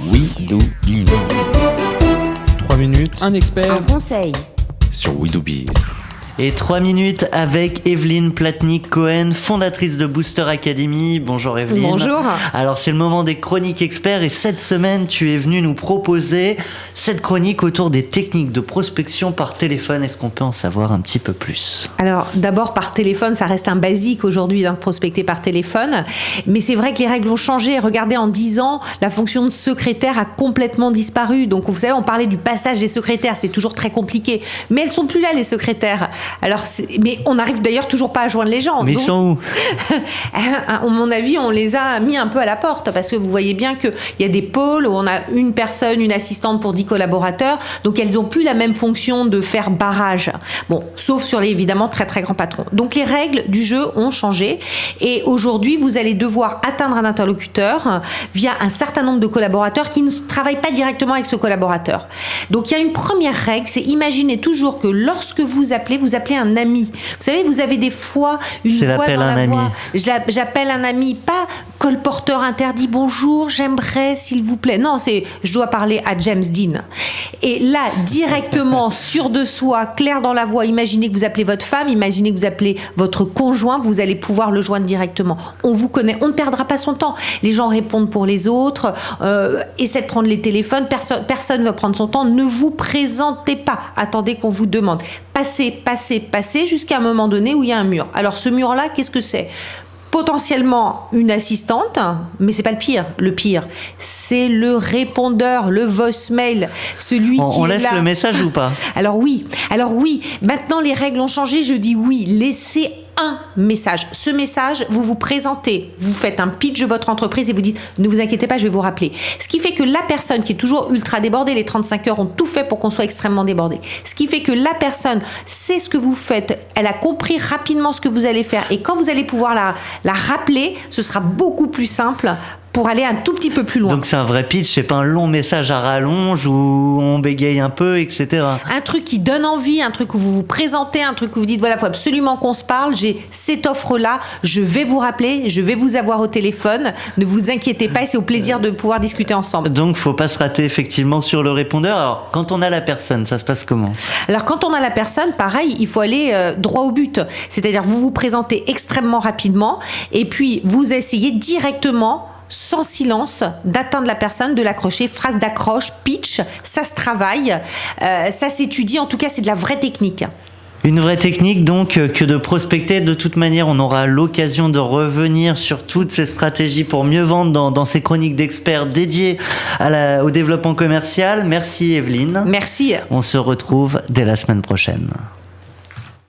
We Do Biz. 3 minutes Un expert. Un conseil. sur We Do Biz. Et 3 minutes avec Evelyne Platnik-Cohen, fondatrice de Booster Academy. Bonjour Evelyne. Bonjour. Alors c'est le moment des chroniques experts et cette semaine tu es venue nous proposer cette chronique autour des techniques de prospection par téléphone. Est-ce qu'on peut en savoir un petit peu plus ? Alors d'abord par téléphone, ça reste un basique aujourd'hui de prospecter par téléphone, mais c'est vrai que les règles ont changé. Regardez, en 10 ans, la fonction de secrétaire a complètement disparu. Donc vous savez, on parlait du passage des secrétaires, c'est toujours très compliqué, mais elles sont plus là les secrétaires. Alors, mais on n'arrive d'ailleurs toujours pas à joindre les gens. Mais ils sont où ? À mon avis, on les a mis un peu à la porte parce que vous voyez bien qu'il y a des pôles où on a une personne, une assistante pour 10 collaborateurs. Donc, elles n'ont plus la même fonction de faire barrage. Bon, sauf sur les, évidemment, très, très grands patrons. Donc, les règles du jeu ont changé. Et aujourd'hui, vous allez devoir atteindre un interlocuteur via un certain nombre de collaborateurs qui ne travaillent pas directement avec ce collaborateur. Donc, il y a une première règle, c'est imaginer toujours que lorsque vous appelez un ami. Vous savez, vous avez des fois une voix dans la voix. J'appelle un ami, pas colporteur interdit. Bonjour, j'aimerais, s'il vous plaît. Non, c'est je dois parler à James Dean. Et là, directement, sûr de soi, clair dans la voix, imaginez que vous appelez votre femme, imaginez que vous appelez votre conjoint, vous allez pouvoir le joindre directement. On vous connaît, on ne perdra pas son temps. Les gens répondent pour les autres, essaient de prendre les téléphones, personne ne va prendre son temps. Ne vous présentez pas, attendez qu'on vous demande. Passez jusqu'à un moment donné où il y a un mur. Alors ce mur-là, qu'est-ce que c'est ? Potentiellement une assistante, mais c'est pas le pire. Le pire, c'est le répondeur, le voicemail, celui qui est là. On laisse le message ou pas ? Alors oui. Maintenant les règles ont changé. Je dis oui. Laissez un message. Ce message, vous vous présentez, vous faites un pitch de votre entreprise et vous dites ne vous inquiétez pas, je vais vous rappeler. Ce qui fait que la personne qui est toujours ultra débordée, les 35 heures ont tout fait pour qu'on soit extrêmement débordé. Ce qui fait que la personne sait ce que vous faites, elle a compris rapidement ce que vous allez faire et quand vous allez pouvoir la rappeler, ce sera beaucoup plus simple pour aller un tout petit peu plus loin. Donc c'est un vrai pitch, c'est pas un long message à rallonge où on bégaye un peu, etc. Un truc qui donne envie, un truc où vous vous présentez, un truc où vous dites voilà, il faut absolument qu'on se parle, j'ai cette offre-là, je vais vous rappeler, je vais vous avoir au téléphone, ne vous inquiétez pas et c'est au plaisir de pouvoir discuter ensemble. Donc faut pas se rater effectivement sur le répondeur. Alors quand on a la personne, ça se passe comment ? Alors quand on a la personne, pareil, il faut aller droit au but. C'est-à-dire vous vous présentez extrêmement rapidement et puis vous essayez directement, sans silence, d'atteindre la personne, de l'accrocher, phrase d'accroche, pitch, ça se travaille, ça s'étudie, en tout cas c'est de la vraie technique. Une vraie technique donc que de prospecter. De toute manière, on aura l'occasion de revenir sur toutes ces stratégies pour mieux vendre dans ces chroniques d'experts dédiées au développement commercial. Merci Evelyne. Merci. On se retrouve dès la semaine prochaine.